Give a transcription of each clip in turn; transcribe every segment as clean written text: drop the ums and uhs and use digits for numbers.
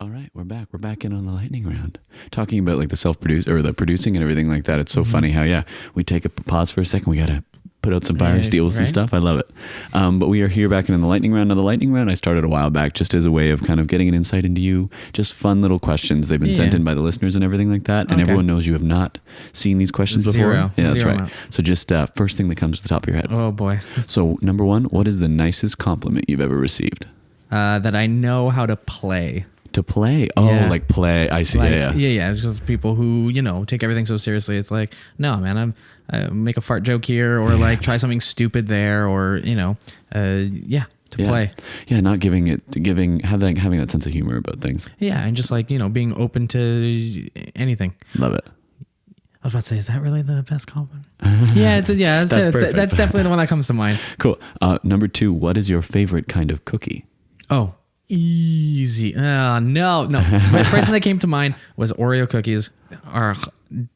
All right, we're back. We're back in on the lightning round. Talking about like the self-produce or the producing and everything like that. It's so funny how, we take a pause for a second. We got to put out some fire and steel with some stuff. I love it. But we are here back in the lightning round. Now the lightning round I started a while back just as a way of kind of getting an insight into you. Just fun little questions. They've been sent in by the listeners and everything like that. And everyone knows you have not seen these questions before. Yeah, that's right. So just first thing that comes to the top of your head. Oh boy. So number one, what is the nicest compliment you've ever received? That I know how to play. To play? Oh, like play. I see. Like, yeah. It's just people who, take everything so seriously. It's like, no, man, I make a fart joke here or like try something stupid there or, play. Yeah, not having that sense of humor about things. Yeah, and just like, being open to anything. Love it. I was about to say, is that really the best compliment? That's definitely the one that comes to mind. Cool. Number two, what is your favorite kind of cookie? Oh, easy. No. The first thing that came to mind was Oreo cookies are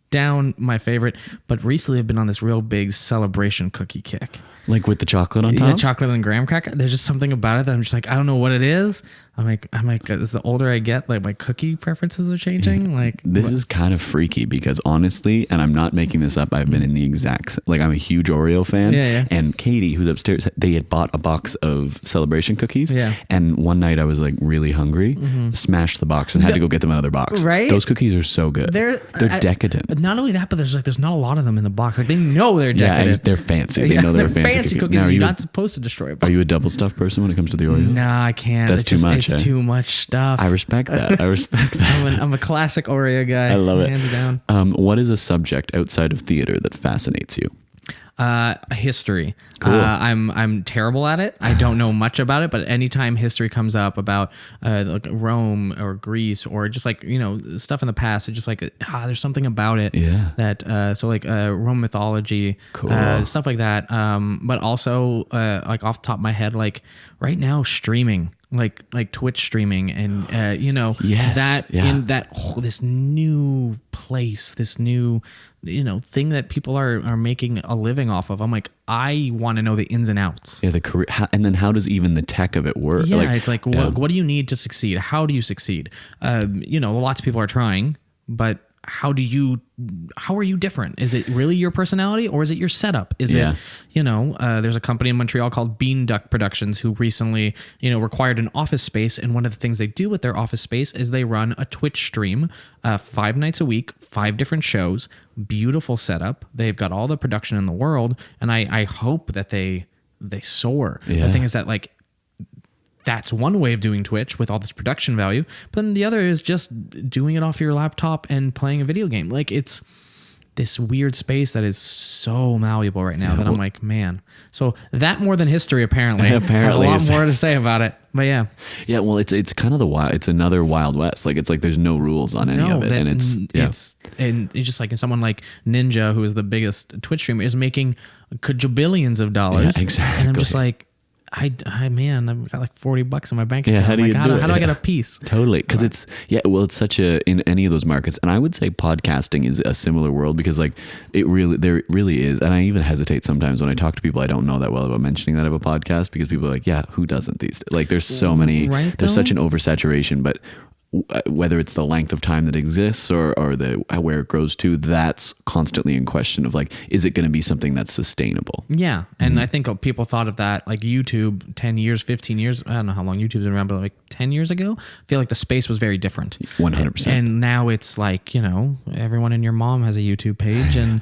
down my favorite, but recently I've been on this real big celebration cookie kick. Like with the chocolate on top? Yeah, chocolate and graham cracker. There's just something about it that I'm just like, I don't know what it is. I'm like, as the older I get, like my cookie preferences are changing. Like this is kind of freaky because honestly, and I'm not making this up, I've been in the exact, like I'm a huge Oreo fan. Yeah. And Katie, who's upstairs, they had bought a box of celebration cookies. Yeah. And one night I was like really hungry, smashed the box and had to go get them another box. Right? Those cookies are so good. They're decadent. Not only that, but there's not a lot of them in the box. Like they know they're decadent. Yeah, they're fancy. They know they're fancy cookies. Now, you're not supposed to destroy them. Are you a double stuffed person when it comes to the Oreos? Nah, I can't. That's too much. It's too much stuff. I respect that. I'm a classic Oreo guy. I love it. Hands down. What is a subject outside of theater that fascinates you? History. Cool. I'm terrible at it. I don't know much about it, but anytime history comes up about like Rome or Greece or just like stuff in the past, it's just like there's something about it that Roman mythology, cool. Stuff like that. But also like off the top of my head, like right now streaming. Like Twitch streaming and this new place, this new thing that people are making a living off of. I'm like, I want to know the ins and outs. Yeah, the career, and then how does even the tech of it work? Yeah, it's like what do you need to succeed? How do you succeed? Lots of people are trying, but how are you different? Is it really your personality or is it your setup? Is it, there's a company in Montreal called Bean Duck Productions who recently, required an office space. And one of the things they do with their office space is they run a Twitch stream 5 nights a week, 5 different shows, beautiful setup. They've got all the production in the world. And I hope that they soar. Yeah. The thing is that like, that's one way of doing Twitch with all this production value. But then the other is just doing it off your laptop and playing a video game. Like it's this weird space that is so malleable right now that I'm like, man. So that more than history, apparently. I have a lot more to say about it. But yeah. Yeah, well, it's kind of it's another Wild West. Like it's like there's no rules on any of it. And it's just like someone like Ninja, who is the biggest Twitch streamer, is making kajillions of dollars. Yeah, exactly. And I'm just like, I've got like $40 in my bank account. Yeah, how do you do it? How do I get a piece? Totally. Because it's such in any of those markets. And I would say podcasting is a similar world because like there really is. And I even hesitate sometimes when I talk to people I don't know that well about mentioning that I have a podcast because people are like, yeah, who doesn't these days? Like there's so many, there's such an oversaturation, but whether it's the length of time that exists or where it grows to, that's constantly in question of like, is it going to be something that's sustainable? Yeah. And I think people thought of that like YouTube 10 years, 15 years. I don't know how long YouTube's been around, but like 10 years ago, I feel like the space was very different. 100%. And now it's like, everyone and your mom has a YouTube page and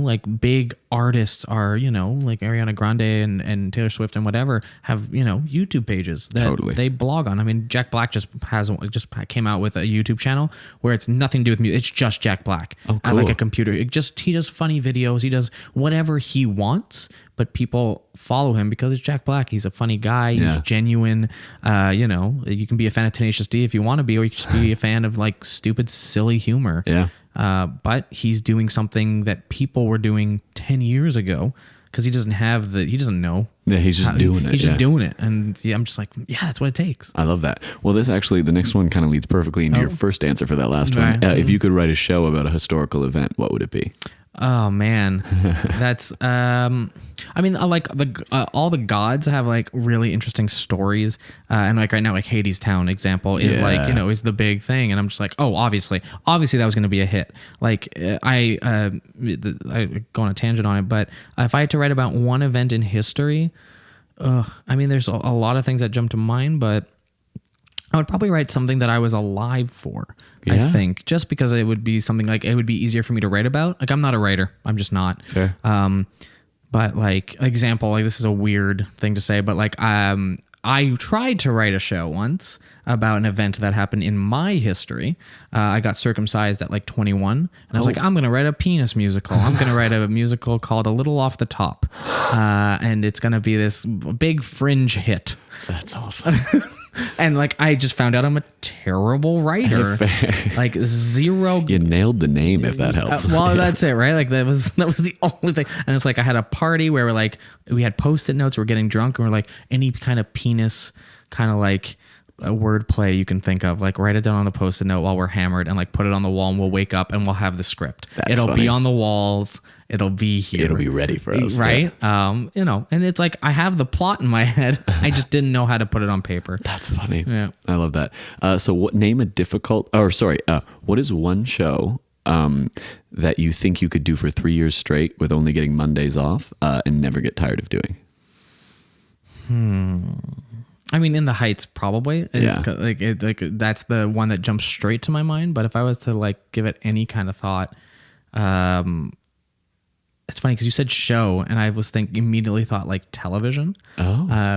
like big artists are, like Ariana Grande and Taylor Swift and whatever have, YouTube pages that they blog on. I mean, Jack Black just came out with a YouTube channel where it's nothing to do with music. It's just Jack Black as like a computer. He does funny videos. He does whatever he wants, but people follow him because it's Jack Black. He's a funny guy. He's genuine. You can be a fan of Tenacious D if you want to be, or you can just be a fan of like stupid, silly humor. Yeah. But he's doing something that people were doing 10 years ago because he doesn't know. Yeah, he's just doing it. He's just doing it. And I'm just like, yeah, that's what it takes. I love that. Well, the next one kind of leads perfectly into your first answer for that last one. If you could write a show about a historical event, what would it be? Oh man, that's I mean, like all the gods have like really interesting stories, and like right now, like Hades Town example is like, you know, is the big thing, and I'm just like, oh, obviously that was going to be a hit. Like I go on a tangent on it, but if I had to write about one event in history, I mean, there's a lot of things that jump to mind, but I would probably write something that I was alive for. I think, just because it would be something like, it would be easier for me to write about. Like, I'm not a writer. I'm just not. Fair. But like, example, like this is a weird thing to say, but like, I tried to write a show once about an event that happened in my history. I got circumcised at like 21, and I was like, I'm going to write a penis musical. I'm going to write a musical called A Little Off the Top. And it's going to be this big fringe hit. That's awesome. And like, I just found out I'm a terrible writer. Like zero. You nailed the name, if that helps. Well, that's it, right? Like that was the only thing. And it's like, I had a party where we had Post-it notes, we're getting drunk, and we're like, any kind of penis kind of like a wordplay you can think of, like write it down on a Post-it note while we're hammered, and like put it on the wall, and we'll wake up and we'll have the script. It'll be on the walls. It'll be here. It'll be ready for us. Right. Yeah. You know, and it's like, I have the plot in my head. I just didn't know how to put it on paper. That's funny. Yeah. I love that. So what is one show that you think you could do for 3 years straight with only getting Mondays off and never get tired of doing? I mean, In the Heights probably is like that's the one that jumps straight to my mind. But if I was to like give it any kind of thought, it's funny because you said show, and I was immediately thought like television,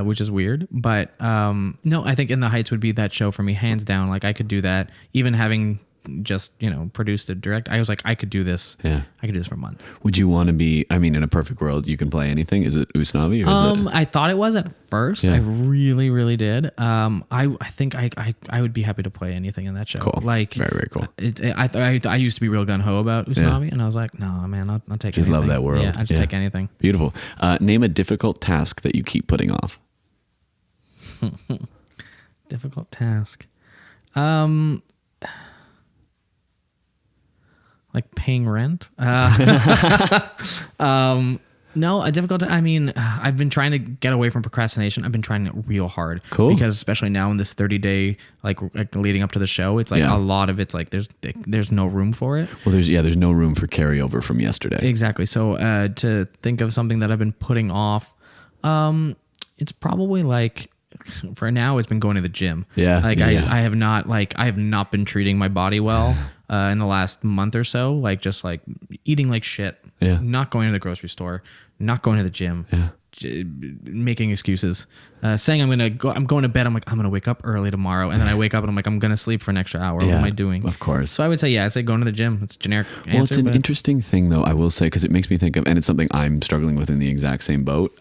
which is weird. But no, I think In the Heights would be that show for me, hands down. Like I could do that, even having just, you know, produced it direct. I was like, I could do this. Yeah, I could do this for months. Would you want to be? I mean, in a perfect world, you can play anything. Is it Usnavi? Or is it? I thought it was at first. Yeah. I really, really did. I think I would be happy to play anything in that show. Cool. Like very, very cool. I used to be real gun ho about Usnavi, and I was like, no, man, I'll take. Just anything. Love that world. Yeah, I'll just take anything. Beautiful. Name a difficult task that you keep putting off. Difficult task. Like paying rent. No, a difficult. I mean, I've been trying to get away from procrastination. I've been trying it real hard. Cool. Because especially now in this 30-day, like leading up to the show, it's like a lot of it's like there's no room for it. Well, there's no room for carryover from yesterday. Exactly. So to think of something that I've been putting off, it's probably like, for now, it's been going to the gym. Yeah. Like I have not been treating my body well in the last month or so. Like just like eating like shit. Yeah. Not going to the grocery store. Not going to the gym. Yeah. Making excuses. Saying I'm going to bed. I'm like, I'm gonna wake up early tomorrow, and then I wake up and I'm like, I'm gonna sleep for an extra hour. What am I doing? Of course. So I would say going to the gym. It's a generic answer. Well, it's an interesting thing though, I will say, because it makes me think of, and it's something I'm struggling with in the exact same boat.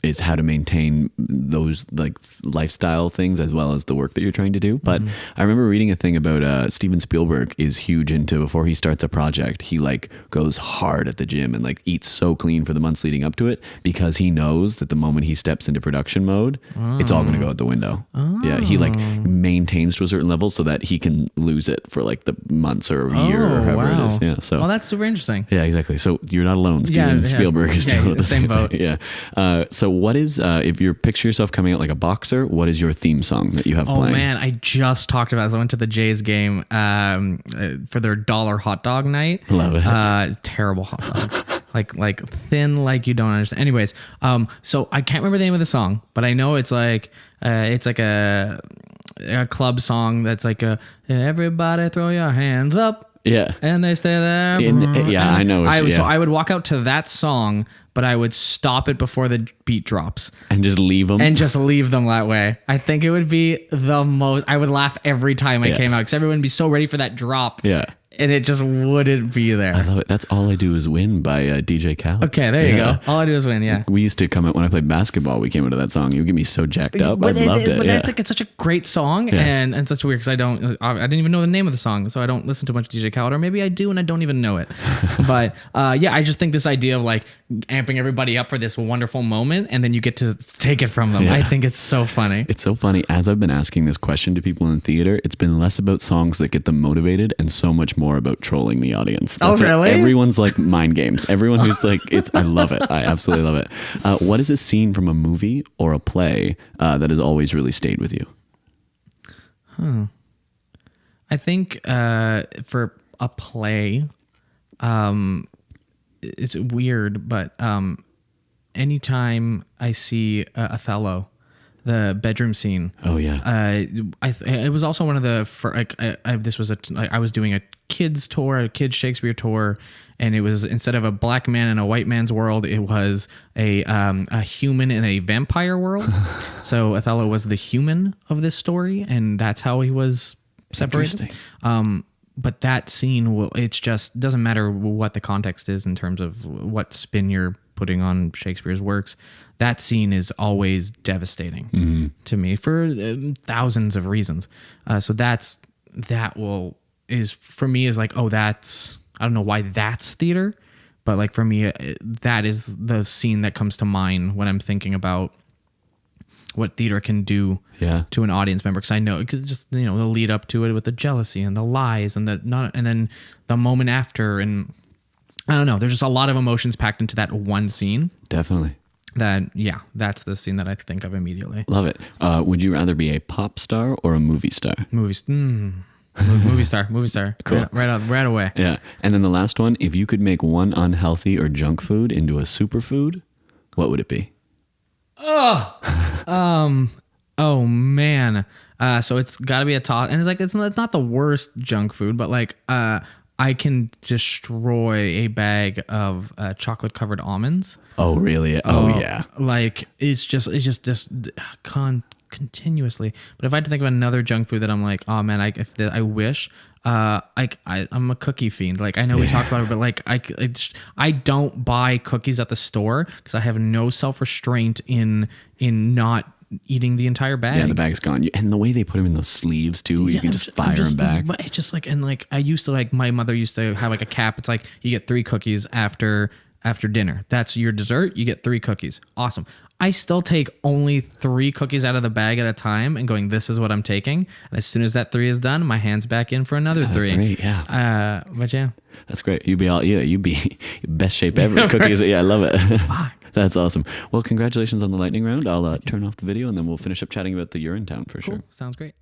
Is how to maintain those like lifestyle things as well as the work that you're trying to do. But I remember reading a thing about Steven Spielberg is huge into, before he starts a project, he like goes hard at the gym and like eats so clean for the months leading up to it, because he knows that the moment he steps into production mode, it's all going to go out the window. Yeah, he like maintains to a certain level so that he can lose it for like the months or a year or however it is. Yeah, so that's super interesting. Yeah, exactly. So you're not alone. Steven Spielberg is doing the same boat. Yeah. So what is, if you picture yourself coming out like a boxer, what is your theme song that you have playing? Oh man, I just talked about this. I went to the Jays game for their $1 hot dog night. Love it. Terrible hot dogs. like thin, like you don't understand. Anyways, so I can't remember the name of the song, but I know it's like a club song that's like everybody throw your hands up. Yeah. And they stay there. I know. So I would walk out to that song, but I would stop it before the beat drops. And just leave them? And just leave them that way. I think it would be the most... I would laugh every time I came out, because everyone would be so ready for that drop. Yeah. And it just wouldn't be there. I love it. That's All I Do Is Win by DJ Khaled. Okay, there you go. All I Do Is Win, yeah. We used to come out when I played basketball. We came into that song. You would get me so jacked up. I loved it. But that's like, it's such a great song, and such weird, because I didn't even know the name of the song, so I don't listen to much DJ Khaled, or maybe I do and I don't even know it. But I just think this idea of like amping everybody up for this wonderful moment, and then you get to take it from them. I think it's so funny. It's so funny. As I've been asking this question to people in theater, it's been less about songs that get them motivated and so much more more about trolling the audience. That's Oh, really? Everyone's like mind games. Everyone who's like, I love it. I absolutely love it. What is a scene from a movie or a play that has always really stayed with you? I think for a play, it's weird, but anytime I see Othello, the bedroom scene. Oh yeah. It was also one of the I was doing a kids tour, a kids Shakespeare tour, and it was, instead of a black man in a white man's world, it was a human in a vampire world. So Othello was the human of this story, and that's how he was separated. But that scene it just doesn't matter what the context is in terms of what spin you're putting on Shakespeare's works. That scene is always devastating to me for thousands of reasons. So for me is like, oh, that's, I don't know why that's theater, but like for me, that is the scene that comes to mind when I'm thinking about what theater can do to an audience member. Cause I know, cause just, the lead up to it with the jealousy and the lies and and then the moment after, and I don't know, there's just a lot of emotions packed into that one scene. Definitely. That's the scene that I think of immediately. Love it. Would you rather be a pop star or a movie star? Movie star. Cool. Right away. Yeah. And then the last one, if you could make one unhealthy or junk food into a superfood, what would it be? Oh man. So it's got to be a toss, and it's not the worst junk food, but like I can destroy a bag of chocolate covered almonds. Oh really? Oh yeah. Like it's just continuously. But if I had to think of another junk food that I'm like, oh man, I wish. I'm a cookie fiend. Like I know we talked about it, but like I don't buy cookies at the store because I have no self-restraint in not eating the entire bag. Yeah, the bag's gone. And the way they put them in those sleeves too, you can just fire them back. But it's just like, and like I used to, like my mother used to have like a cap. It's like you get 3 cookies after dinner. That's your dessert. You get 3 cookies. Awesome. I still take only 3 cookies out of the bag at a time and going, this is what I'm taking. And as soon as that 3 is done, my hand's back in for another 3. But yeah. That's great. You'd be best shape ever. Cookies. Yeah, I love it. Fuck. That's awesome. Well, congratulations on the lightning round. I'll turn off the video and then we'll finish up chatting about the Urinetown for sure. Sounds great.